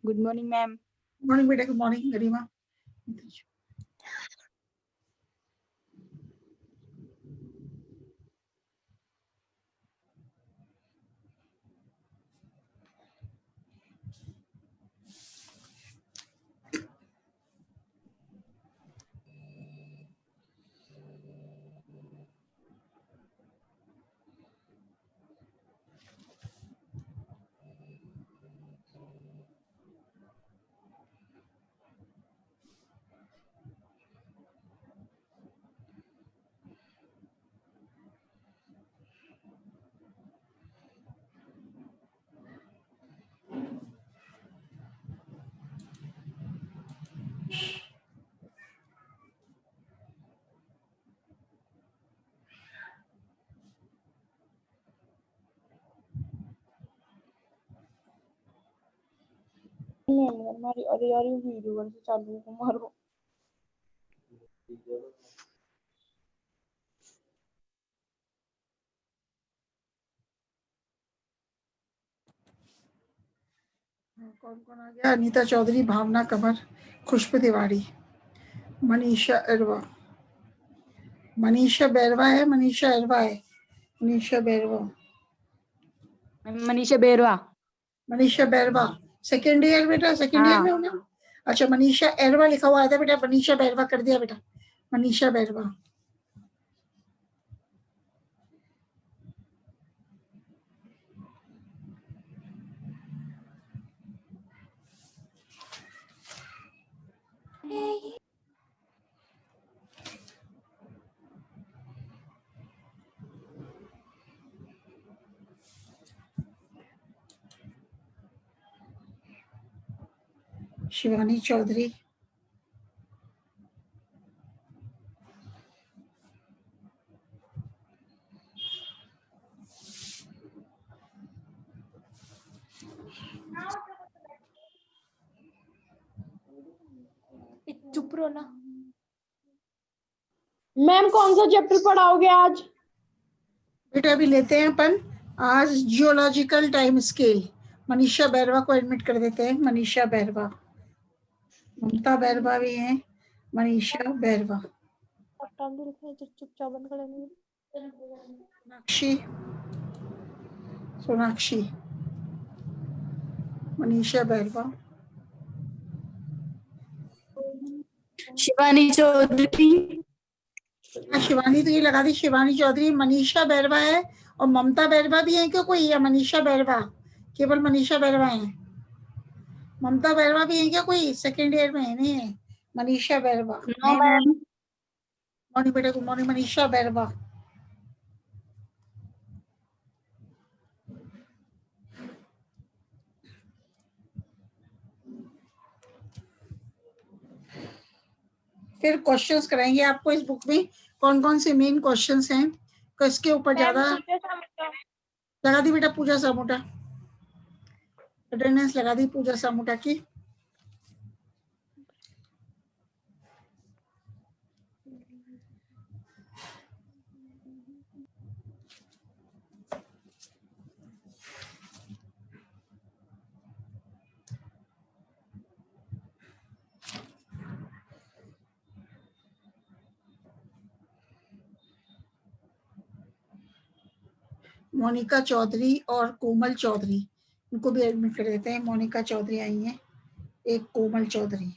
Good morning ma'am. Morning बेटा, good morning गरिमा। हमारी अरे यार ये वीडियो कैसे चालू है मारो। कौन कौन आ गया? अनीता चौधरी, भावना कमर, खुशबू तिवारी, मनीषा अरवा, मनीषा बैरवा है, मनीषा अरवा है, मनीषा बैरवा, मनीषा बेरवा, मनीषा बैरवा सेकेंड ईयर बेटा, सेकेंड ईयर में हो ना? अच्छा, मनीषा अरवा लिखा हुआ था बेटा, मनीषा बैरवा कर दिया बेटा, मनीषा बैरवा। शिवानी चौधरी, चुप रहो ना मैम। कौन सा चैप्टर पढ़ाओगे आज? बेटा अभी लेते हैं अपन आज geological time scale. Manisha Bairwa को एडमिट कर देते हैं। मनीषा बैरवा, ममता बैरवा भी है, मनीषा बैरवा, चुपचाप बंद कर। सोनाक्षी, सोनाक्षी, मनीषा बैरवा, शिवानी चौधरी, शिवानी तो ये लगा दी, शिवानी चौधरी। मनीषा बैरवा है और ममता बैरवा भी है क्या कोई, या मनीषा बैरवा? केवल मनीषा बैरवा है। ममता बैरवा भी है क्या कोई? सेकेंड ईयर में है? नहीं है, Manisha Bairwa. No ma'am. Morning बेटा, गुड मॉर्निंग। मनीषा बैरवा, फिर क्वेश्चंस कराएंगे आपको इस बुक में कौन कौन से मेन क्वेश्चंस हैं, तो इसके ऊपर ज्यादा लगा दी बेटा पूजा सामोटा, अटेंडेंस लगा दी पूजा सामोटा की। मोनिका चौधरी और कोमल चौधरी, इनको भी एडमिट कर देते हैं। मोनिका चौधरी आई हैं, एक कोमल चौधरी।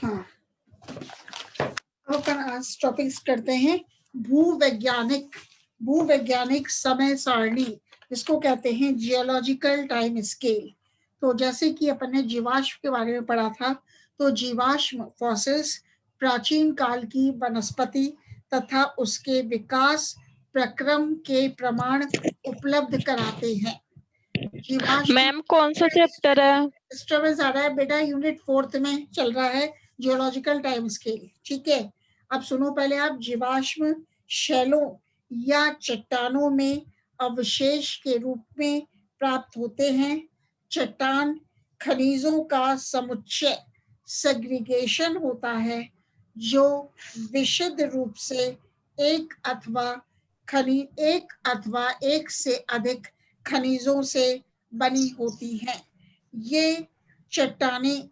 हाँ, अपन आज टॉपिक्स करते हैं भूवैज्ञानिक, भूवैज्ञानिक समय सारणी, जिसको कहते हैं जियोलॉजिकल टाइम स्केल। तो जैसे कि अपन ने जीवाश्म के बारे में पढ़ा था, तो जीवाश्म फॉसिल्स प्राचीन काल की वनस्पति तथा उसके विकास प्रक्रम के प्रमाण उपलब्ध कराते हैं। जीवाश्म मैम कौन सा चैप्टर है? डिस्टर्बेंस आ रहा है बेटा, यूनिट 4 में चल रहा है जियोलॉजिकल टाइम स्केल। ठीक है, अब सुनो पहले आप। जीवाश्म शैलों या चट्टानों में अवशेष के रूप में प्राप्त होते हैं। चट्टान खनिजों का समुच्चय सेग्रीगेशन होता है जो विशुद्ध रूप से एक अथवा एक से अधिक खनिजों से बनी होती हैं। ये चट्टानें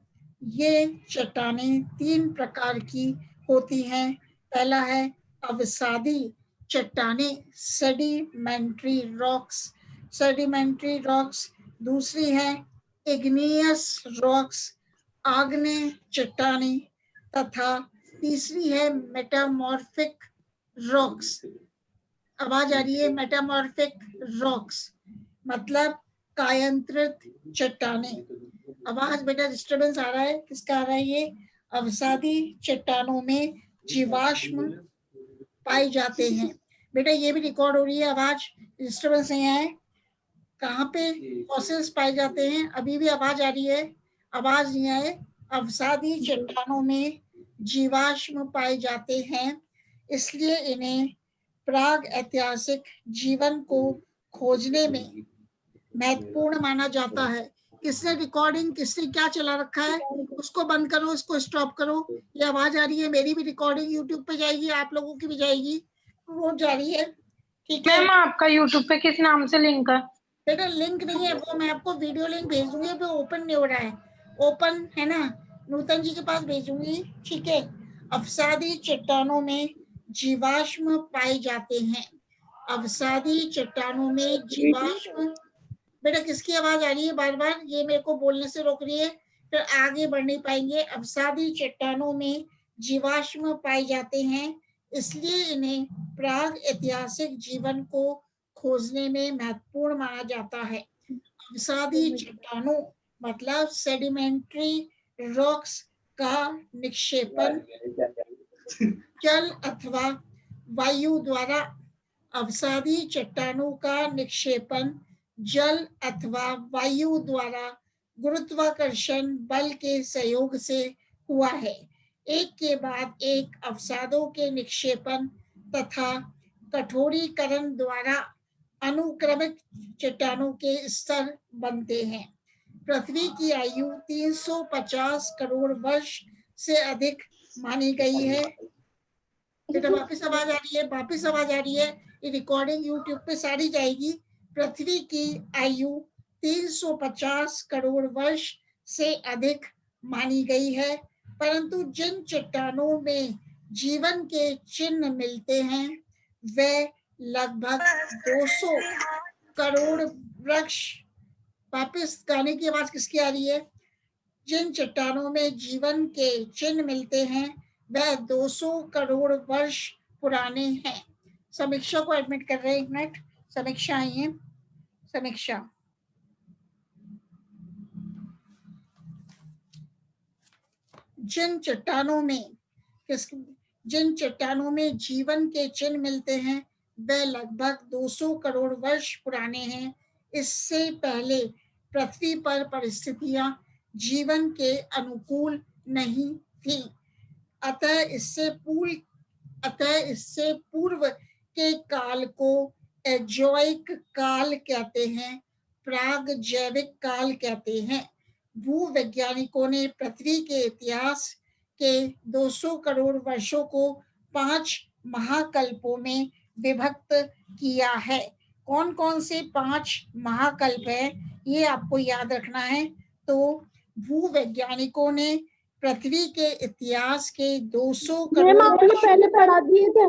3 प्रकार की होती हैं। पहला है अवसादी चट्टानें, सेडिमेंट्री रॉक्स। दूसरी है इग्नियस रॉक्स, आग्नेय चट्टानें, तथा तीसरी है मेटामॉर्फिक रॉक्स। आवाज आ रही है? मेटामॉर्फिक रॉक्स मतलब कायांतरित चट्टानें। आवाज बेटा डिस्टर्बेंस आ रहा है, किसका आ रहा है? ये अवसादी चट्टानों में जीवाश्म पाए जाते हैं। बेटा ये भी रिकॉर्ड हो रही है, आवाज डिस्टर्बेंस नहीं आए। कहाँ पे फॉसिल्स पाए जाते हैं? अभी भी आवाज आ रही है? आवाज नहीं आए। अवसादी चट्टानों में जीवाश्म पाए जाते हैं, इसलिए इन्हें प्राग ऐतिहासिक जीवन को खोजने में महत्वपूर्ण माना जाता है। किसने क्या चला रखा है? उसको बंद करो, इसको स्टॉप करो। ये आवाज आ रही है, मेरी भी रिकॉर्डिंग यूट्यूब पे जाएगी, आप लोगों की भी जाएगी, वो जा रही है। ठीक है मैम, आपका यूट्यूब पे किस नाम से लिंक है? बेटा लिंक नहीं है, वो मैं आपको वीडियो लिंक भेज दूंगी, वो ओपन नहीं हो रहा है। ओपन है ना, नूतन जी के पास भेजूंगी। ठीक है, अवसादी चट्टानों में जीवाश्म पाए जाते हैं। अवसादी चट्टानों में जीवाश्म। बेटा किसकी आवाज आ रही है बार बार? ये मेरे को बोलने से रोक रही है, फिर आगे बढ़ नहीं पाएंगे। अवसादी चट्टानों में जीवाश्म पाए जाते हैं, इसलिए इन्हें प्राग ऐतिहासिक जीवन को खोजने में महत्वपूर्ण माना जाता है। अवसादी चट्टानों मतलब सेडिमेंट्री रॉक्स का निक्षेपण जल अथवा वायु द्वारा। अवसादी चट्टानों का निक्षेपण जल अथवा वायु द्वारा गुरुत्वाकर्षण बल के सहयोग से हुआ है। एक के बाद एक अवसादों के निक्षेपण तथा कठोरीकरण द्वारा अनुक्रमिक चट्टानों के स्तर बनते हैं। पृथ्वी की आयु 350 करोड़ वर्ष से अधिक मानी गई है। बेटा वापस आवाज आ रही है, ये रिकॉर्डिंग यूट्यूब पे सारी जाएगी। पृथ्वी की आयु 350 करोड़ वर्ष से अधिक मानी गई है, परंतु जिन चट्टानों में जीवन के चिन्ह मिलते हैं वे लगभग 200 करोड़ वृक्ष। वापस गाने की आवाज किसकी आ रही है? जिन चट्टानों में जीवन के चिन्ह मिलते हैं वह 200 करोड़ वर्ष पुराने हैं। समीक्षा को एडमिट कर रहे हैं, एक मिनट। समीक्षा आई है, समीक्षा। जिन चट्टानों में जीवन के चिन्ह मिलते हैं वे लगभग 200 करोड़ वर्ष पुराने हैं। इससे पहले पृथ्वी पर परिस्थितियां जीवन के अनुकूल नहीं थी, अतः इससे पूर्व के काल को एजोइक काल कहते हैं, प्राग जैविक काल कहते हैं। भूवैज्ञानिकों ने पृथ्वी के इतिहास के 200 करोड़ वर्षों को 5 महाकल्पों में विभक्त किया है। कौन कौन से 5 महाकल्प है ये आपको याद रखना है। तो भूवैज्ञानिकों ने पृथ्वी के इतिहास के 200 करोड़ आपने पहले पढ़ा दिए थे।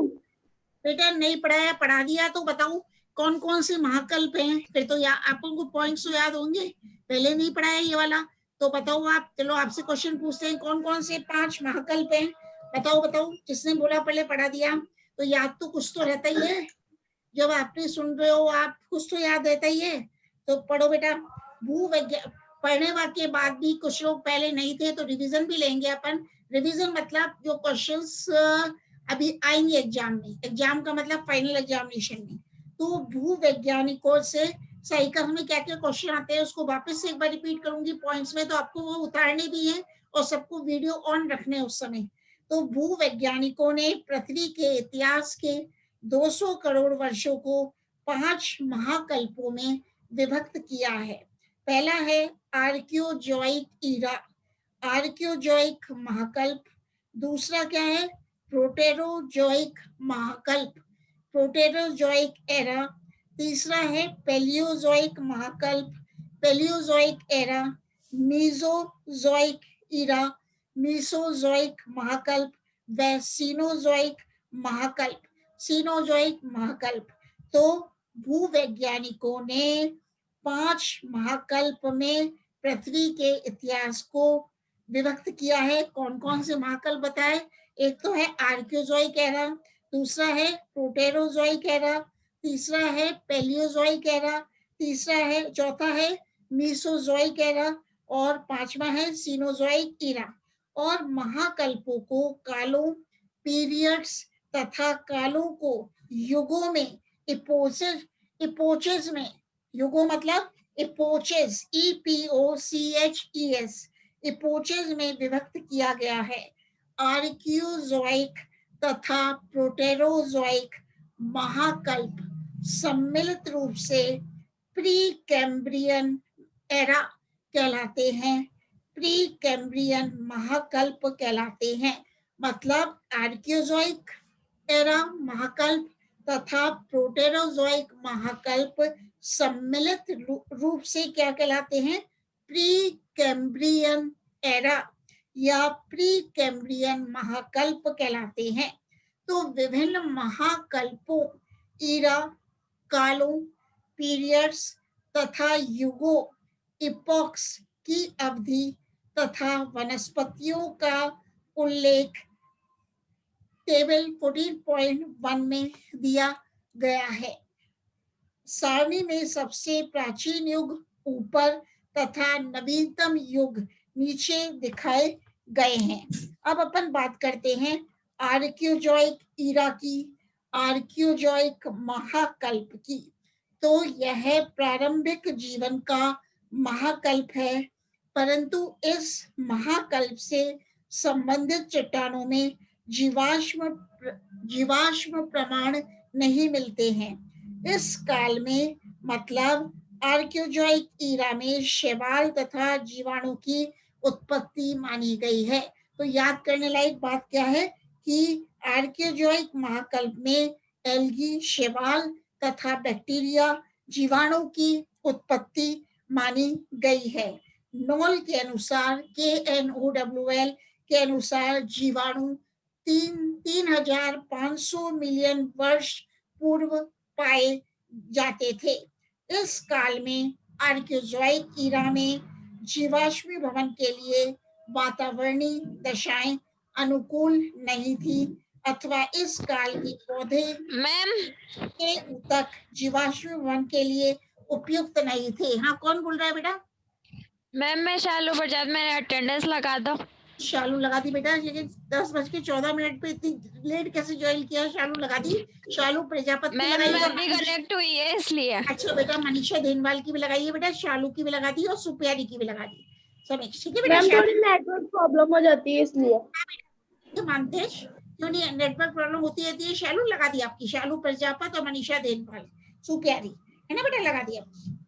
बेटा नहीं पढ़ाया, पढ़ा दिया तो बताऊं कौन कौन से महाकल्प हैं, फिर तो आपको पॉइंट्स तो याद होंगे। पहले नहीं पढ़ाया ये वाला तो बताओ आप। चलो आपसे क्वेश्चन पूछते हैं, कौन कौन से 5 महाकल्प हैं? बताओ। जिसने बोला पहले पढ़ा दिया तो याद तो कुछ तो रहता ही है। जब आपने सुन रहे हो आप, कुछ तो याद रहता ही है। तो पढ़ो बेटा। भूवैज्ञानिक पढ़ने के बाद भी कुछ लोग पहले नहीं थे तो रिवीजन भी लेंगे अपन। रिवीजन मतलब जो क्वेश्चंस अभी आएंगे एग्जाम में, एग्जाम का मतलब फाइनल एग्जामिनेशन में। तो भूवैज्ञानिकों से साइकिल में क्या क्या क्वेश्चन आते हैं उसको वापस से एक बार रिपीट करूंगी पॉइंट्स में, तो आपको वो उतारने भी है और सबको वीडियो ऑन रखने हैं उस समय। तो भूवैज्ञानिकों ने पृथ्वी के इतिहास के 200 करोड़ वर्षों को 5 महाकल्पों में विभक्त किया है। पहला है आर्कियोजॉइक ईरा, आर्कियोजॉइक महाकल्प। दूसरा क्या है, प्रोटेरोजॉइक महाकल्प, प्रोटेरोजॉइक एरा। तीसरा है पेलियोजॉइक महाकल्प, पेलियोजॉइक एरा। मीसोजॉइक ईरा, मीसोजॉइक महाकल्प व सीनोजॉइक महाकल्प, सीनोजॉइक महाकल्प। तो भूवैज्ञानिकों ने 5 महाकल्प में पृथ्वी के इतिहास को विभक्त किया है। कौन कौन से महाकल्प बताए, एक तो है आर्कियोजॉइक एरा, दूसरा है प्रोटेरोजॉइक एरा, तीसरा है पेलियोजॉइक एरा, तीसरा है, चौथा है मीसोजॉइक एरा और पांचवा है सीनोजॉइक ईरा। और महाकल्पों को कालों, पीरियड्स तथा कालों को युगों में, इपोचेस, इपोचेस में, युगों मतलब इपोचेस, EPOCHES, इपोचेस में विभक्त किया गया है। आर्कियोजॉइक तथा प्रोटेरोजॉइक महाकल्प सम्मिलित रूप से प्री कैम्ब्रियन एरा कहलाते हैं, प्री कैम्ब्रियन महाकल्प कहलाते हैं। मतलब आर्कियोजॉइक एरा महाकल्प तथा प्रोटेरोजॉइक महाकल्प सम्मिलित रूप से क्या कहलाते हैं, प्री कैम्ब्रियन एरा या प्री कैम्ब्रियन महाकल्प कहलाते हैं। तो विभिन्न महाकल्पों, ईरा, कालों, पीरियड्स तथा युगों, इपोक्स की अवधि तथा वनस्पतियों का उल्लेख टेबल 14.1 में दिया गया है। सारणी में सबसे प्राचीन युग ऊपर तथा नवीनतम युग नीचे दिखाए गए हैं। अब अपन बात करते हैं आर्कियोजॉइक ईरा की, आर्कियोजॉइक महाकल्प की। तो यह प्रारंभिक जीवन का महाकल्प है, परंतु इस महाकल्प से संबंधित चट्टानों में जीवाश्म प्रमाण नहीं मिलते हैं। इस काल में मतलब आर्कियोजॉइक ईरा में शैवाल तथा जीवाणु की उत्पत्ति मानी गई है। तो याद करने लायक बात क्या है कि आर्कियोजॉइक महाकल्प में एल्गी, शैवाल तथा बैक्टीरिया, जीवाणु की उत्पत्ति मानी गई है। नॉल के अनुसार, KNOWL के अनुसार जीवाणु 3,500 मिलियन वर्ष पूर्व पाए जाते थे। इस काल में आर्कियोजॉइक ईरा में जीवाश्मीभवन के लिए वातावरणीय दशाएं अनुकूल नहीं थी अथवा इस काल की पौधे मैम के ऊतक जीवाश्मीभवन के लिए उपयुक्त नहीं थे। हाँ, कौन बोल रहा है बेटा? मैम मैं शालू प्रजात, मैंने अटेंडेंस लगा दो। शालू लगा दी बेटा, लेकिन 10:14 पे इतनी लेट कैसे ज्वाइन किया? शालू लगा दी, शालू प्रजापति मैम लगाई मैं है। अभी कनेक्ट हुई है इसलिए। अच्छा बेटा, मनीषा देनवाल की भी लगाई है बेटा, शालू की भी लगा दी और सुप्यारी की भी लगा दी। सब ठीक है बेटा? थोड़ी नेटवर्क प्रॉब्लम हो जाती है इसलिए। मानते क्यों नहीं, नेटवर्क प्रॉब्लम होती रहती है। शालू लगा दी आपकी, शालू प्रजापत और मनीषा देनवाल, सुप्यारी है ना बेटा, लगा दी आपकी।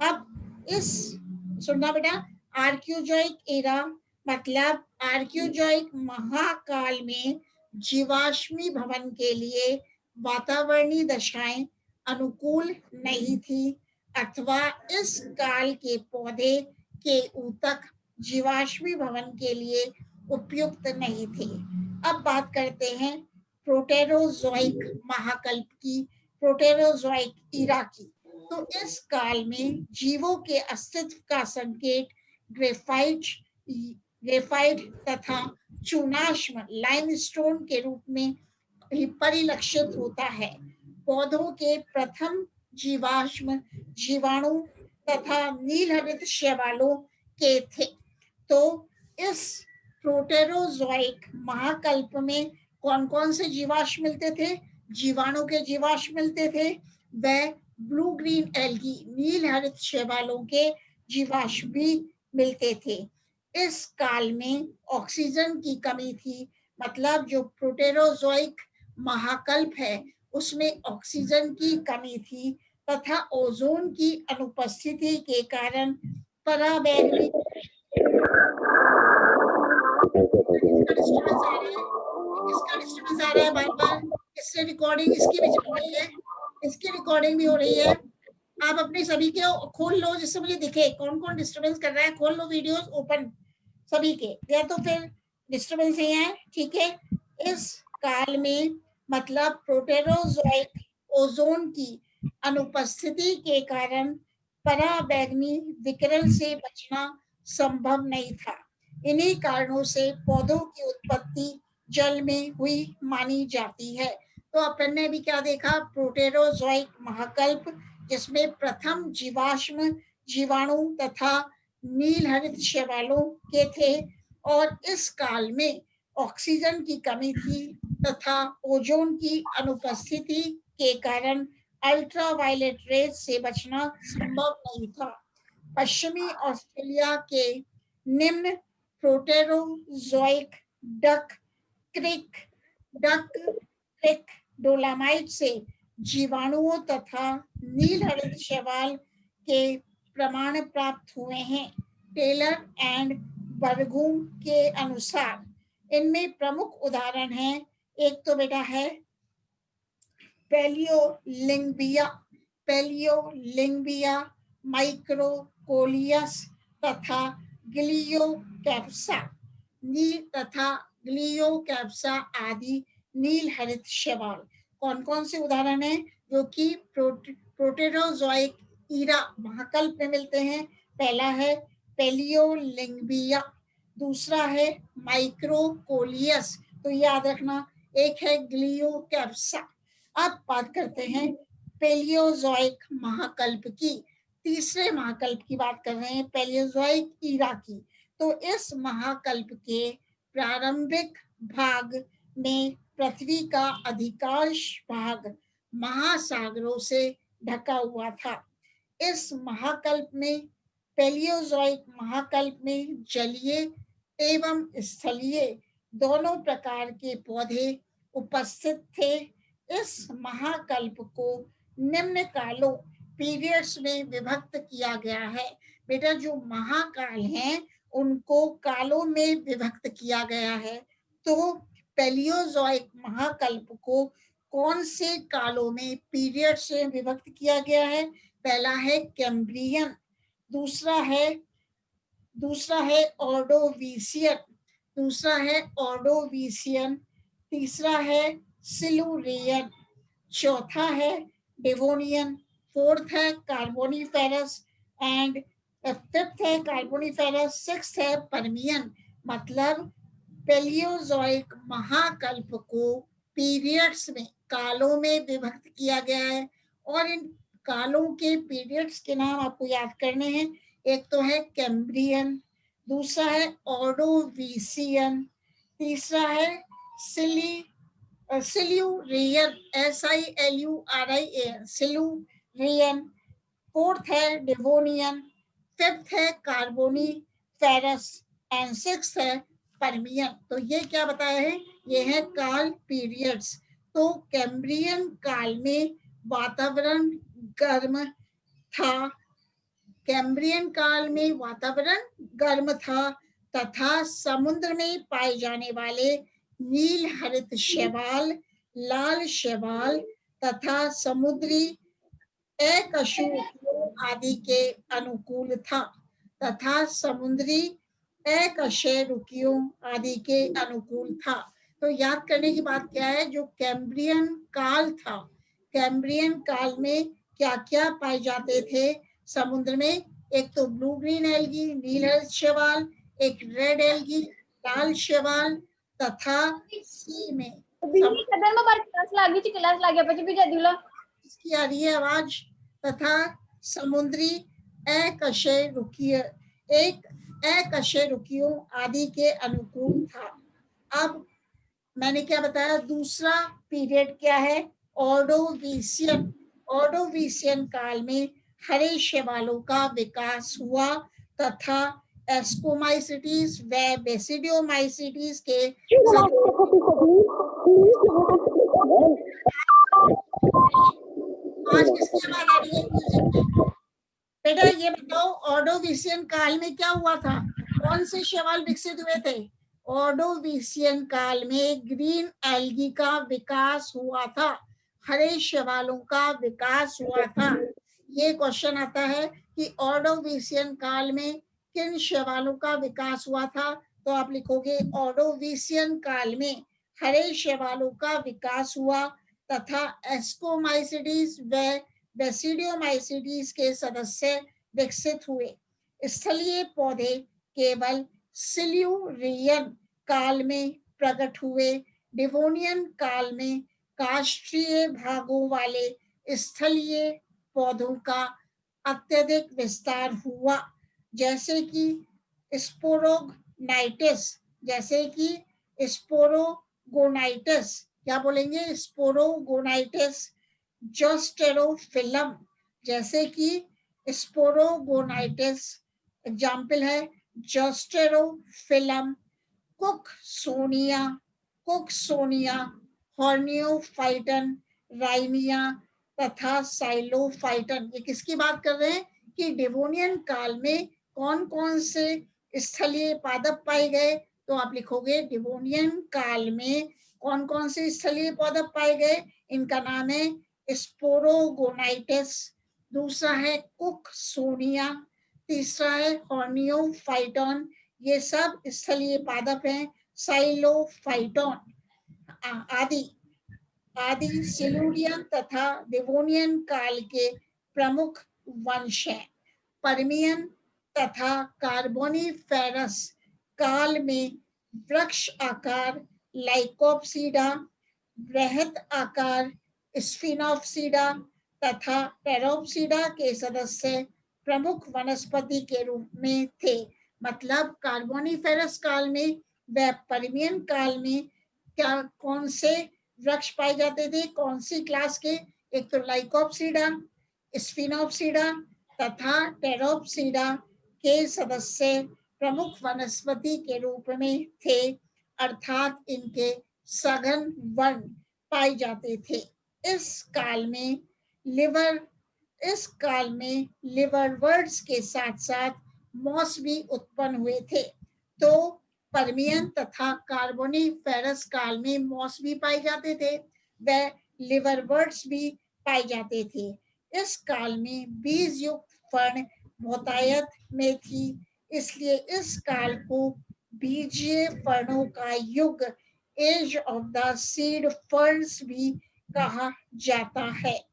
अब इस सुनना बेटा, आर्कियोजॉइक एरा मतलब आर्कियोजॉइक महाकाल में जीवाश्मी भवन के लिए वातावरणीय दशाएं अनुकूल नहीं थी अथवा इस काल के पौधे के ऊतक जीवाश्मी भवन के लिए उपयुक्त नहीं थे। अब बात करते हैं प्रोटेरोजॉइक महाकल्प की, प्रोटेरोजॉइक ईरा की। तो इस काल में जीवों के अस्तित्व का संकेत ग्रेफाइट तथा चूनाश्म लाइमस्टोन के रूप में परिलक्षित होता है। पौधों के प्रथम जीवाश्म जीवाणु तथा नीलहरित शैवालों के थे। तो इस प्रोटेरोजॉइक महाकल्प में कौन कौन से जीवाश्म मिलते थे? जीवाणु के जीवाश्म मिलते थे, वह ब्लू ग्रीन एल्गी नील हरित शैवालों के जीवाश्म भी मिलते थे। इस काल में ऑक्सीजन की कमी थी, मतलब जो प्रोटेरोजोइक महाकल्प है उसमें ऑक्सीजन की कमी थी तथा ओजोन की अनुपस्थिति के कारण पराबैंगनी इसका डिस्टर्बेंस आ रहा है बार बार। इससे रिकॉर्डिंग इसकी भी चल रही है, इसकी रिकॉर्डिंग भी हो रही है। आप अपने सभी के खोल लो जिससे मुझे दिखे कौन कौन डिस्टर्बेंस कर रहा है। खोल लो वीडियोस ओपन सभी के, या तो फिर डिस्टर्बेंस ही है। ठीक है, इस काल में मतलब प्रोटेरोजोइक ओजोन की अनुपस्थिति के कारण पराबैंगनी विकिरण से बचना संभव नहीं था। इन्हीं कारणों से पौधों की उत्पत्ति जल में हुई मानी जाती है। तो अपन ने भी क्या देखा? प्रोटेरोजोइक महाकल्प, जिसमें प्रथम जीवाश्म जीवाणु तथा नील हरित शैवालों के थे, और इस काल में ऑक्सीजन की कमी थी तथा ओजोन की अनुपस्थिति के कारण अल्ट्रावायलेट रेज से बचना संभव नहीं था। पश्चिमी ऑस्ट्रेलिया के निम्न प्रोटेरोजोइक डक क्रिक डोलामाइट से जीवाणुओं तथा नील हरित शैवाल के प्रमाण प्राप्त हुए हैं। टेलर एंड बरगूम के अनुसार इनमें प्रमुख उदाहरण हैं, एक तो बेटा है पैलियोलिंबिया, माइक्रोकोलियस तथा ग्लियोकैप्सा आदि नील हरित शैवाल। कौन कौन से उदाहरण हैं जो कि प्रोटेरोजोइक ईरा महाकल्प में मिलते हैं? पहला है पैलियोलिंबिया, दूसरा है माइक्रोकोलियस, तो याद रखना, एक है ग्लियोकैप्सा। अब बात करते हैं पैलियोजोइक महाकल्प की, तीसरे महाकल्प की बात कर रहे हैं, पैलियोजोइक ईरा की। तो इस महाकल्प के प्रारंभिक भाग में पृथ्वी का अधिकांश भाग महासागरों से ढका हुआ था। इस महाकल्प में पैलियोजोइक महाकल्प में जलीय एवं स्थलीय दोनों प्रकार के पौधे उपस्थित थे। इस महाकल्प को निम्न कालों पीरियड्स में विभक्त किया गया है। बेटा जो महाकाल हैं उनको कालों में विभक्त किया गया है। तो पैलियोजोइक महाकल्प को कौन से कालों में पीरियड से विभक्त किया गया है? पहला है कैम्ब्रियन, दूसरा है ऑर्डोविशियन, तीसरा है सिलुरियन, चौथा है डेवोनियन, फोर्थ है कार्बोनिफेरस एंड फिफ्थ है कार्बोनिफेरस, सिक्स्थ है परमियन। मतलब पैलियोजोइक महाकल्प को पीरियड्स में कालों में विभक्त किया गया है, और इन कालों के पीरियड्स के नाम आपको याद करने हैं। एक तो है कैम्ब्रियन, दूसरा है ऑर्डोविशियन, तीसरा है सिल्यूरियन सिल्यूरियन, फोर्थ है डेवोनियन, फिफ्थ है कार्बोनिफेरस एंड सिक्स्थ है परमियन। तो ये क्या बताया है? ये है काल पीरियड्स। तो कैम्ब्रियन काल में वातावरण गर्म था तथा समुद्र में पाए जाने वाले नील हरित शैवाल, लाल शैवाल तथा समुद्री अकशेरुकियों आदि के अनुकूल था। तो याद करने की बात क्या है? जो कैम्ब्रियन काल था, कैम्ब्रियन काल में क्या क्या पाए जाते थे समुद्र में? एक तो ब्लू ग्रीन एल्गी नील हरित शैवाल, एक रेड एल्गी लाल शैवाल तथा सी में इसकी आ रही है आवाज, तथा समुद्री अकशेरुकियों आदि के अनुकूल था। अब मैंने क्या बताया, दूसरा पीरियड क्या है, ऑर्डोविशियन। ऑर्डोविशियन काल में हरे शैवालों का विकास हुआ तथा एस्कोमाइसिटीज व बेसिडियोमाइसिटीज के आज किसकी आवाज आ रही है म्यूजिक में? बेटा ये बताओ, ऑर्डोविशियन काल में क्या हुआ था, कौन से शैवाल विकसित हुए थे? ऑर्डोविशियन काल में ग्रीन एल्गी का विकास हुआ था, हरे शैवालों का विकास हुआ था। ये क्वेश्चन आता है कि ऑर्डोविशियन काल में किन शैवालों का विकास हुआ था, तो आप लिखोगे ऑर्डोविशियन काल में हरे शैवालों का विकास हुआ तथा एस्कोमाइसिटीज व बेसिडियोमाइसिटीज के सदस्य विकसित हुए। स्थलीय पौधे केवल सिल्यूरियन काल में प्रकट हुए। डिवोनियन काल में काष्ठीय भागों वाले स्थलीय पौधों का अत्यधिक विस्तार हुआ, जैसे कि स्पोरोगोनाइटिस, जैसे कि स्पोरोगोनाइटिस, क्या बोलेंगे, स्पोरोगोनाइटिस, जोस्टेरोफिलम, जैसे कि स्पोरोगोनाइटिस, एग्जाम्पल है जोस्टेरोफिलम, कुकसोनिया, कुकसोनिया, हॉर्नियोफाइटन, राइनिया तथा साइलोफाइटन। ये किसकी बात कर रहे हैं कि डिवोनियन काल में कौन कौन से स्थलीय पादप पाए गए, तो आप लिखोगे डिवोनियन काल में कौन कौन से स्थलीय पादप पाए गए, इनका नाम है स्पोरोगोनाइटिस, दूसरा है कुकसोनिया, तीसरा है हॉर्नियोफाइटन, ये सब स्थलीय पादप हैं, साइलोफाइटन आदि आदि सिल्यूरियन तथा डिवोनियन काल के प्रमुख वंश हैं। पर्मियन तथा कार्बोनिफेरस काल में वृक्ष आकार लाइकोप्सीडा, बृहत आकार स्फिनोप्सीडा तथा टेरोप्सीडा के सदस्य प्रमुख वनस्पति के रूप में थे। मतलब कार्बोनिफेरस काल में व पर्मियन काल में क्या कौन से वृक्ष पाए जाते थे, कौन सी क्लास के, एक तो लाइकोप्सीडा, स्फिनोप्सीडा तथा टेरोप्सीडा के सदस्य प्रमुख वनस्पति के रूप में थे, अर्थात इनके सघन वन पाए जाते थे। इस काल में लिवरवर्ड्स के साथ साथ मॉस भी उत्पन्न हुए थे। तो पर्मियन तथा कार्बोनिफेरस काल में मॉस भी पाए जाते थे व लिवरवर्ड्स भी पाए जाते थे। इस काल में बीज युक्त फर्ण बहुतायत में थी, इसलिए इस काल को बीजीय फर्णों का युग, age of the seed ferns भी कहा जाता है।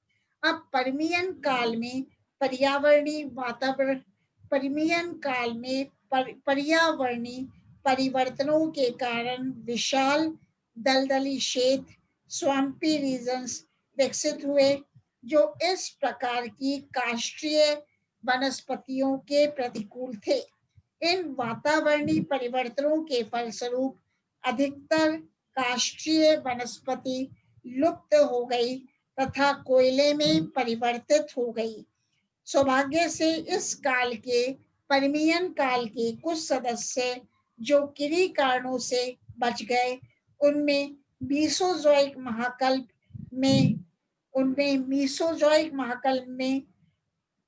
अब पर्मियन काल में पर्यावरणीय वातावरण, पर्मियन काल में पर्यावरणीय परिवर्तनों के कारण विशाल दलदली क्षेत्र, स्वाम्पी रीजन्स विकसित हुए, जो इस प्रकार की काष्ठीय वनस्पतियों के प्रतिकूल थे। इन वातावरणीय परिवर्तनों के फलस्वरूप अधिकतर काष्ठीय वनस्पति लुप्त हो गई तथा कोयले में परिवर्तित हो गई। सौभाग्य से इस काल के पर्मियन काल के कुछ सदस्य जो किन्हीं कारणों से बच गए, उनमें मीसोजोइक महाकल्प में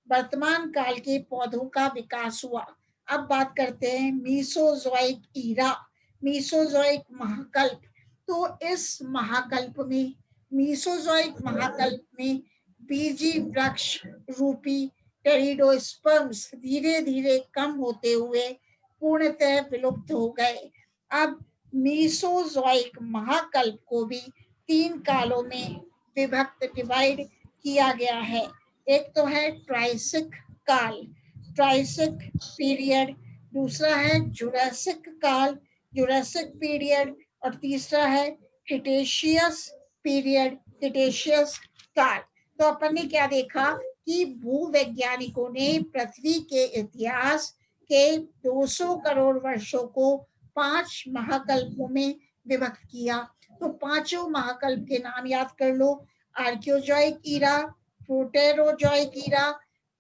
वर्तमान काल के पौधों का विकास हुआ। अब बात करते हैं मीसोजोइक ईरा, मीसोजोइक महाकल्प। तो इस महाकल्प में, मीसोजोइक महाकल्प में बीजी वृक्ष रूपी टेरिडोस्पर्म्स धीरे धीरे कम होते हुए पूर्णतः विलुप्त हो गए। अब मीसोजोइक महाकल्प को भी 3 कालों में डिवाइड किया गया है। एक तो है ट्राइसिक काल, ट्राइसिक पीरियड, दूसरा है जुरासिक काल, जुरासिक पीरियड, और तीसरा है क्रिटेशियस पीरियड, क्रिटेशियस काल। तो अपन ने क्या देखा कि भूवैज्ञानिकों ने पृथ्वी के इतिहास के 200 करोड़ वर्षों को 5 महाकल्पों में विभक्त किया। तो पांचों महाकल्प के नाम याद कर लो। आर्कियोजॉइक ईरा, प्रोटेरोजॉइक ईरा,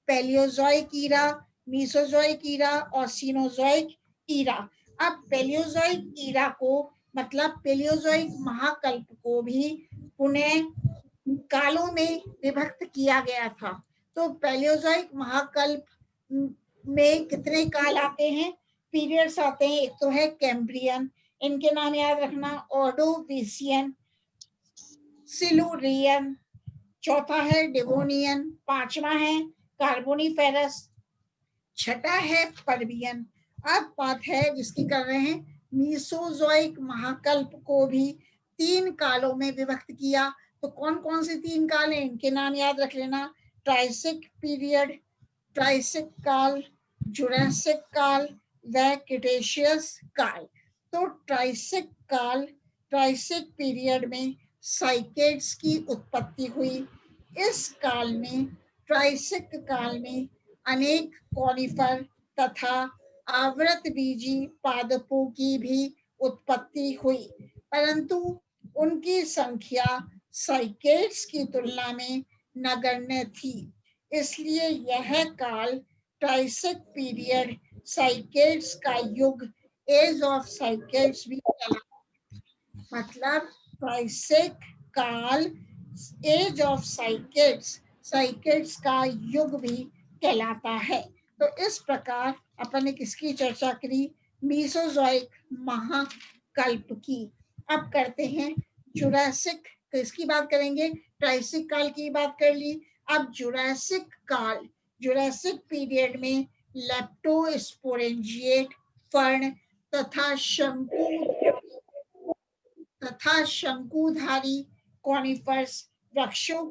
पैलियोजॉइक ईरा, मीसोजॉइक ईरा और सीनोजॉइक ईरा। अब पैलियोजॉइक ईरा को मतलब पैलियोजॉइक महाकल्प को भी पुनः कालों में विभक्त किया गया था। तो पैलियोजॉइक महाकल्प में कितने काल आते हैं, पीरियड्स आते हैं। एक तो है कैम्ब्रियन, इनके नाम याद रखना, ऑर्डोविसियन, सिलुरियन, चौथा है डेवोनियन, पांचवा है कार्बोनिफेरस, छठा है पर्बियन। अब बात है जिसकी कर रहे हैं, मीसोजोइक महाकल्प को भी 3 कालों में विभक्त किया। तो कौन कौन से 3 काल हैं, इनके नाम याद रख लेना। ट्राइसिक पीरियड, ट्राइसिक काल, जुरासिक काल व क्रिटेशियस काल। तो ट्राइसिक काल, ट्राइसिक पीरियड में साइकेड्स की उत्पत्ति हुई। इस काल में, ट्राइसिक काल में अनेक कॉनिफर तथा आवृत बीजी पादपों की भी उत्पत्ति हुई, परंतु उनकी संख्या साइकेड्स की तुलना में नगण्य थी। इसलिए यह काल ट्राइसिक पीरियड साइकेड्स का युग, एज ऑफ साइकेड्स भी कहलाता। मतलब ट्राइसिक काल, एज ऑफ साइकेड्स, साइकेड्स का युग भी कहलाता है। तो इस प्रकार अपन ने किसकी चर्चा करी, मीसोजोइक महाकल्प की। अब करते हैं जुरासिक, किसकी बात करेंगे, ट्राइसिक काल की बात कर ली। अब जुरासिक काल, जुरासिक पीरियड में लेप्टोस्पोरेंजिएट फर्ण तथा शंकुधारी कॉनिफर्स वृक्षों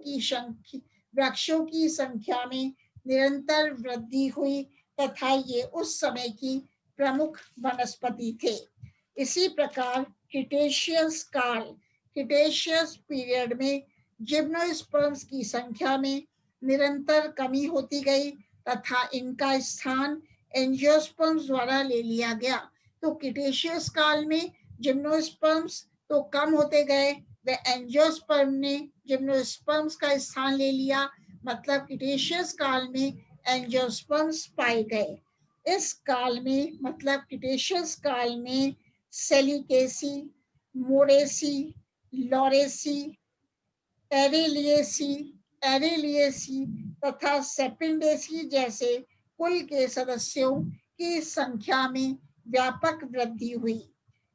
की संख्या में निरंतर वृद्धि हुई तथा ये उस समय की प्रमुख वनस्पति थे। इसी प्रकार क्रिटेशियस काल, क्रिटेशियस पीरियड में जिम्नोस्पर्म्स की संख्या में निरंतर कमी होती गई तथा इनका स्थान एंजियोस्पर्म्स द्वारा ले लिया गया। तो क्रिटेशियस काल में जिम्नोस्पर्म्स तो कम होते गए, व एंजियोस्पर्म ने जिम्नोस्पर्म्स का स्थान ले लिया। मतलब क्रिटेशियस काल में एंजियोस्पर्म्स पाए गए। इस काल में, मतलब क्रिटेशियस काल में सेलिकेसी, मोरेसी, लॉरेसी, एरेलिएसी तथा सेपिंडेसी जैसे कुल के सदस्यों की संख्या में व्यापक वृद्धि हुई।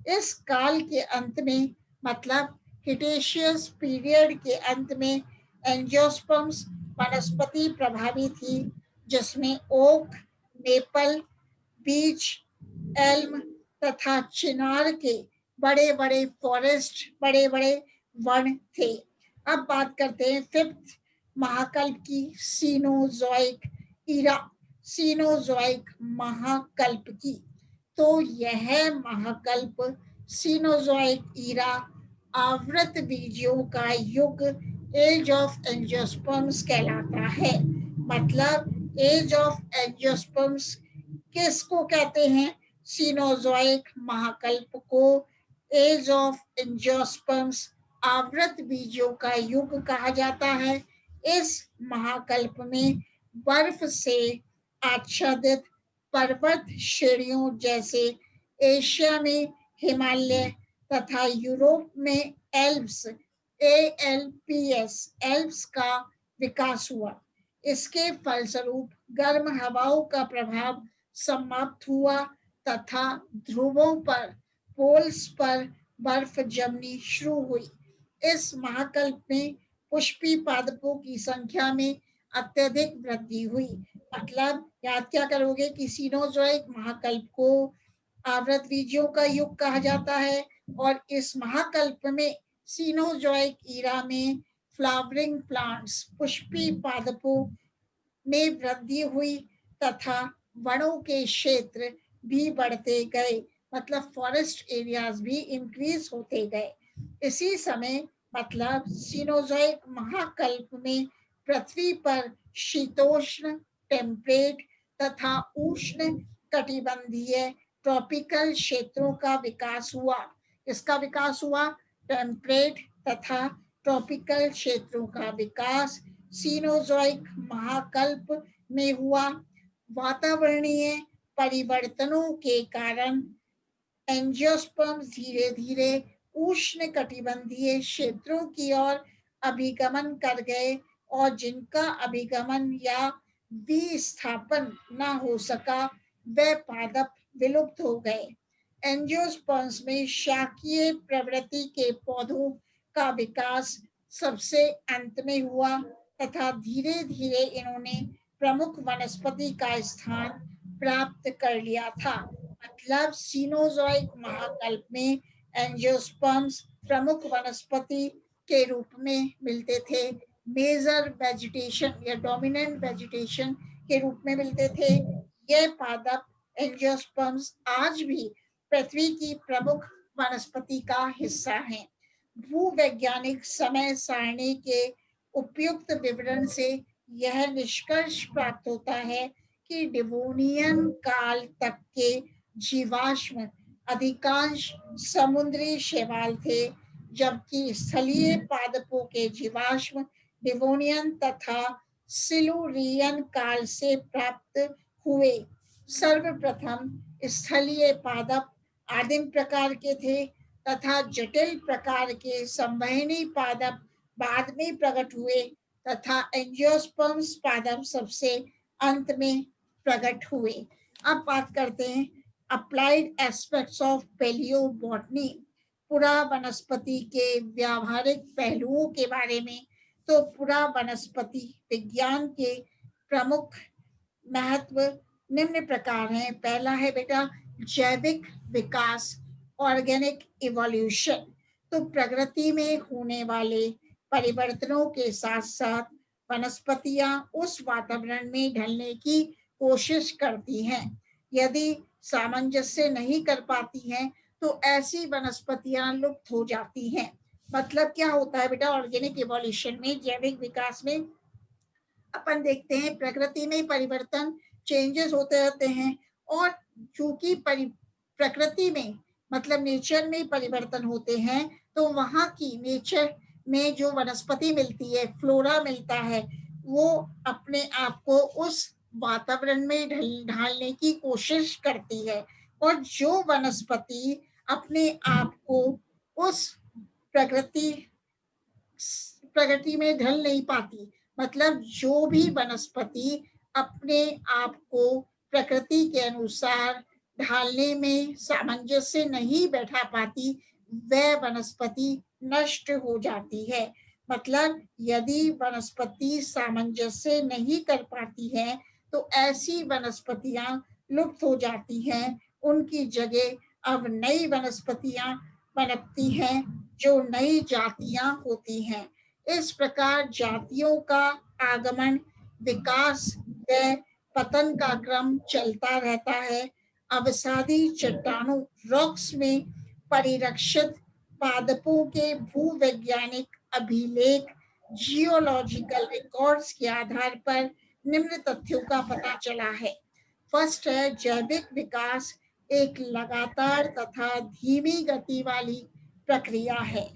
इस काल के अंत में, मतलब क्रिटेशियस पीरियड के अंत में, एंजियोस्पर्म्स वनस्पति प्रभावी थी, जिसमें ओक, मेपल, बीच, एल्म तथा चिनार के बड़े बड़े फॉरेस्ट, बड़े बड़े वन थे। अब बात करते हैं फिफ्थ महाकल्प की, सीनोजोइक ईरा, सीनोजोइक महाकल्प की। तो यह महाकल्प सीनोजोइक ईरा आवृत बीजियों का युग, एज ऑफ एंजियोस्पर्म्स कहलाता है। मतलब एज ऑफ एंजियोस्पर्म्स किसको कहते हैं, सीनोजोइक महाकल्प को एज ऑफ एंजियोस्पर्म्स, आवृत बीजों का युग कहा जाता है। इस महाकल्प में बर्फ से आच्छादित पर्वत श्रेणियों जैसे एशिया में हिमालय तथा यूरोप में एल्प्स, एल्प्स का विकास हुआ। इसके फलस्वरूप गर्म हवाओं का प्रभाव समाप्त हुआ तथा ध्रुवों पर, पोल्स पर बर्फ जमनी शुरू हुई। इस महाकल्प में पुष्पी पादपों की संख्या में अत्यधिक वृद्धि हुई। मतलब याद क्या करोगे कि सीनोजोइक महाकल्प को आवृत बीजियों का युग कहा जाता है, और इस महाकल्प में सीनोजोइक ईरा में फ्लावरिंग प्लांट्स, पुष्पी पादपों में वृद्धि हुई तथा वनों के क्षेत्र भी बढ़ते गए। मतलब फॉरेस्ट एरियाज भी इंक्रीज होते गए। इसी समय, मतलब सीनोजोइक महाकल्प में पृथ्वी पर शीतोष्ण, टेम्परेट तथा उष्ण कटिबंधीय ट्रॉपिकल क्षेत्रों का विकास हुआ। इसका विकास हुआ टेम्परेट तथा ट्रॉपिकल क्षेत्रों का विकास सीनोजोइक महाकल्प में हुआ। वातावरणीय परिवर्तनों के कारण एंजियोस्पर्म्स धीरे धीरे उष्णकटिबंधीय क्षेत्रों की ओर अभिगमन कर गए और जिनका अभिगमन या विस्थापन न हो सका वे पादप विलुप्त हो गए। एंजियोस्पर्म्स में शाकीय प्रवृत्ति के पौधों का विकास सबसे अंत में हुआ तथा धीरे धीरे इन्होंने प्रमुख वनस्पति का स्थान प्राप्त कर लिया था। मतलब सीनोजोइक महाकल्प में एंजियोस्पर्म्स प्रमुख वनस्पति के रूप में मिलते थे, मेजर वेजिटेशन या डोमिनेंट वेजिटेशन के रूप में मिलते थे। ये पादप एंजियोस्पर्म्स आज भी पृथ्वी की प्रमुख वनस्पति का हिस्सा हैं। भूवैज्ञानिक समय सारणी के उपयुक्त विवरण से यह निष्कर्ष प्राप्त होता है कि डिवोनियन काल तक के जीवाश्म अधिकांश समुद्री शैवाल थे, जबकि स्थलीय पादपों के जीवाश्म डिवोनियन तथा सिलुरियन काल से प्राप्त हुए। सर्वप्रथम स्थलीय पादप आदिम प्रकार के थे तथा जटिल प्रकार के संवहनी पादप बाद में प्रकट हुए तथा एंजियोस्पर्म्स पादप सबसे अंत में प्रकट हुए। अब बात करते हैं अप्लाइड एस्पेक्ट्स ऑफ पैलियोबॉटनी, पुरा वनस्पति के व्यावहारिक पहलुओं के बारे में। तो पुरा वनस्पति विज्ञान के प्रमुख महत्व निम्न प्रकार हैं। पहला है बेटा जैविक विकास, ऑर्गेनिक इवोल्यूशन। तो प्रकृति में होने वाले परिवर्तनों के साथ साथ वनस्पतियां उस वातावरण में ढलने की कोशिश करती हैं। यदि सामंजस्य नहीं कर पाती हैं तो ऐसी वनस्पतियां लुप्त हो जाती हैं। मतलब क्या होता है बेटा ऑर्गेनिक इवोल्यूशन में, जैविक विकास में अपन देखते हैं प्रकृति में परिवर्तन, चेंजेस होते रहते हैं और चूंकि प्रकृति में मतलब नेचर में परिवर्तन होते हैं तो वहां की नेचर में जो वनस्पति मिलती है, फ्लोरा मिलता है, वो अपने आप को उस वातावरण में ढालने की कोशिश करती है। और जो वनस्पति अपने आप को उस प्रकृति में ढल नहीं पाती, मतलब जो भी वनस्पति अपने आप को प्रकृति के अनुसार ढालने में सामंजस्य नहीं बैठा पाती, वह वनस्पति नष्ट हो जाती है। मतलब यदि वनस्पति सामंजस्य नहीं कर पाती है तो ऐसी वनस्पतियां लुप्त हो जाती हैं। उनकी जगह अब नई वनस्पतियां पनपती हैं जो नई जातियां होती हैं। इस प्रकार जातियों का आगमन, विकास व पतन का क्रम चलता रहता है। अवसादी चट्टानों रॉक्स में परिरक्षित पादपों के भूवैज्ञानिक अभिलेख जियोलॉजिकल रिकॉर्ड्स के आधार पर निम्न तथ्यों का पता चला है। फर्स्ट है जैविक विकास एक लगातार तथा धीमी गति वाली प्रक्रिया है।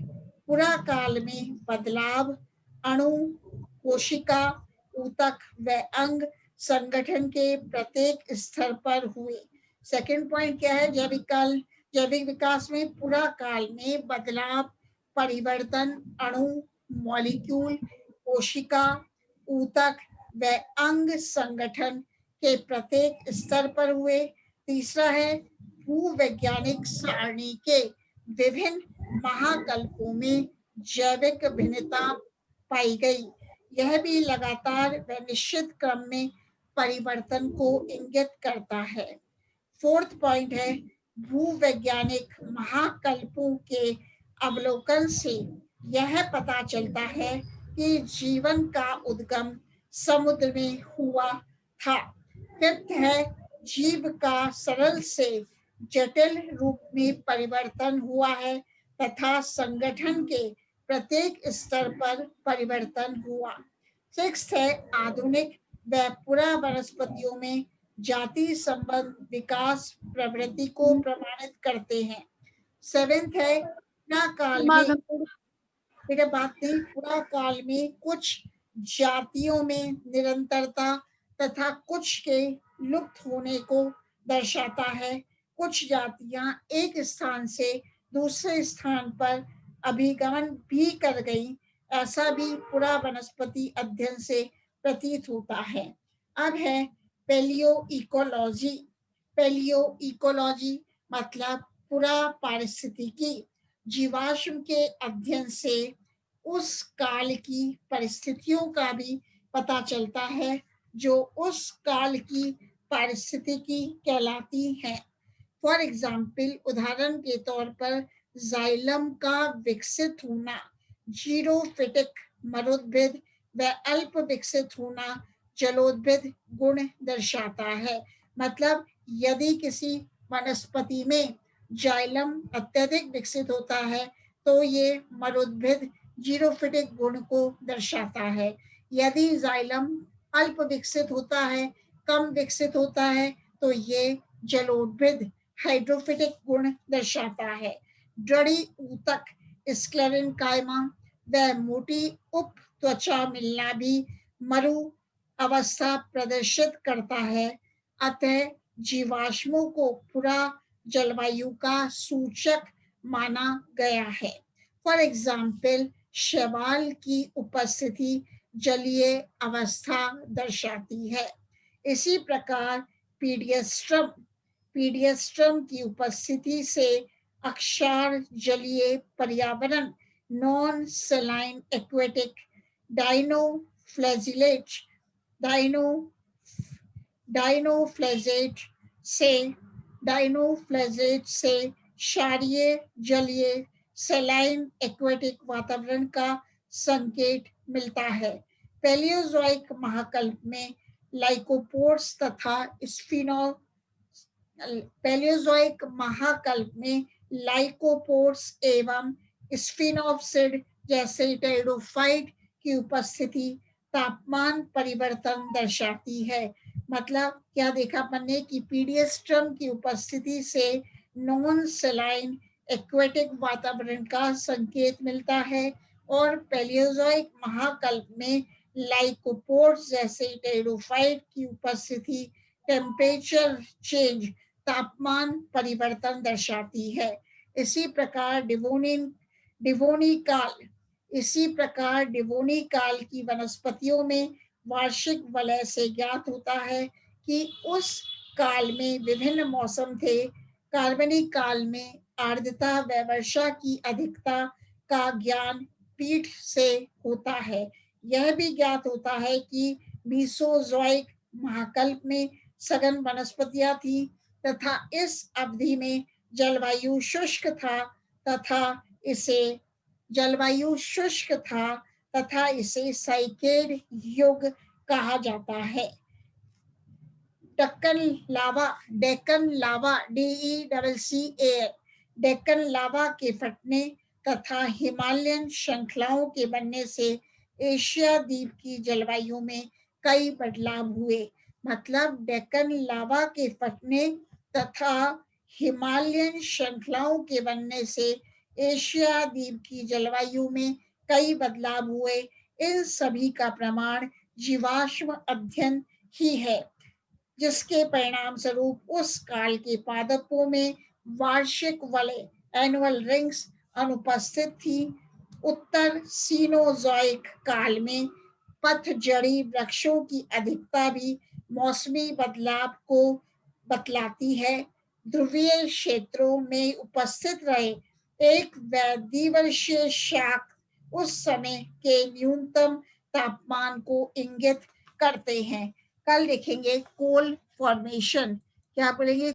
पुरा काल में बदलाव अणु, कोशिका, ऊतक व अंग संगठन के प्रत्येक स्तर पर हुए। सेकंड पॉइंट क्या है जैविक विकास में पुरा काल में बदलाव, परिवर्तन अणु, मॉलिक्यूल, कोशिका, ऊतक व अंग संगठन के प्रत्येक स्तर पर हुए। तीसरा है भूवैज्ञानिक सारणी के विभिन्न महाकल्पों में जैविक भिन्नता पाई गई। यह भी लगातार व निश्चित क्रम में परिवर्तन को इंगित करता है। फोर्थ पॉइंट है भूवैज्ञानिक महाकल्पों के अवलोकन से यह पता चलता है कि जीवन का उद्गम समुद्र में हुआ था। फिफ्थ है जीव का सरल से जटिल रूप में परिवर्तन हुआ है तथा संगठन के प्रत्येक स्तर पर परिवर्तन हुआ। सिक्स्थ है आधुनिक व पुरा वनस्पतियों में जाति संबंध विकास प्रवृत्ति को प्रमाणित करते हैं। सेवेंथ है पूरा काल में, बेटा बात नहीं, पूरा काल में कुछ जातियों में निरंतरता तथा कुछ के लुप्त होने को दर्शाता है। कुछ जातियां एक स्थान से दूसरे स्थान पर अभिगमन भी कर गई, ऐसा भी पूरा वनस्पति अध्ययन से प्रतीत होता है। अब है पैलियो इकोलॉजी। पैलियो इकोलॉजी मतलब पूरा पारिस्थितिकी। जीवाश्म के अध्ययन से उस काल की परिस्थितियों का भी पता चलता है जो उस काल की पारिस्थितिकी कहलाती हैं। फॉर एग्जाम्पल, उदाहरण के तौर पर जाइलम का विकसित होना जीरोफिटिक मरुद्भिद व अल्प विकसित होना जलोद्भिद गुण दर्शाता है। मतलब यदि किसी वनस्पति में जाइलम अत्यधिक विकसित होता है तो ये मरुद्भिद जीरोफिटिक गुण को दर्शाता है। यदि जाइलम अल्प विकसित होता है, कम विकसित होता है, तो ये जलोद्भिद हाइड्रोफिटिक गुण दर्शाता है। जड़ी ऊतक स्क्लेरेन्काइमा व मोटी उप त्वचा मिलना भी मरु अवस्था प्रदर्शित करता है। अतः जीवाश्मों को पूरा जलवायु का सूचक माना गया है। फॉर एग्जाम्पल, शैवाल की उपस्थिति जलीय अवस्था दर्शाती है। इसी प्रकार पीडियस्ट्रम की उपस्थिति से अक्षार जलीय पर्यावरण नॉन सलाइन एक्वेटिक डाइनोफ्लेजेट से क्षारीय जलीय सलाइन एक्वेटिक वातावरण का संकेत मिलता है। पैलियोजोइक महाकल्प में लाइकोपोड्स तथा पैलियोजोइक महाकल्प में लाइकोपोड्स एवं स्फिनोप्सिड जैसे टेरिडोफाइट की उपस्थिति तापमान परिवर्तन दर्शाती है। मतलब क्या देखा अपन ने कि पीडियस्ट्रम की उपस्थिति से नॉन सलाइन एक्वेटिक वातावरण का संकेत मिलता है और पैलियोजोइक महाकल्प में लाइकोपोड्स जैसे टेरिडोफाइट की उपस्थिति टेम्परेचर चेंज तापमान परिवर्तन दर्शाती है। इसी प्रकार डिवोनी काल की वनस्पतियों में वार्षिक वलय से ज्ञात होता है कि उस काल में विभिन्न मौसम थे। कार्बनिक काल में आर्द्रता व वर्षा की अधिकता का ज्ञान पीठ से होता है। यह भी ज्ञात होता है कि मीसोजोइक महाकल्प में सघन वनस्पतियां थी तथा इस अवधि में जलवायु शुष्क था तथा इसे साइकेड युग कहा जाता है। डेक्कन लावा डेक्कन लावा के फटने तथा हिमालयन श्रृंखलाओं के बनने से एशिया द्वीप की जलवायु में कई बदलाव हुए। मतलब डेक्कन लावा के फटने तथा हिमालयन श्रृंखलाओं के बनने से एशिया द्वीप की जलवायु में कई बदलाव हुए। इन सभी का प्रमाण जीवाश्म अध्ययन ही है, जिसके परिणाम स्वरूप उस काल के पादपों में वार्षिक वलय एनुअल रिंग्स अनुपस्थित थी। उत्तर सीनोजोइक काल में पतझड़ी वृक्षों की अधिकता भी मौसमी बदलाव को बतलाती है। ध्रुवीय क्षेत्रों में उपस्थित रहे एक द्विवर्षीय शाक उस समय के न्यूनतम तापमान को इंगित करते हैं। कल देखेंगे कोल फॉर्मेशन। क्या पढ़ेंगे?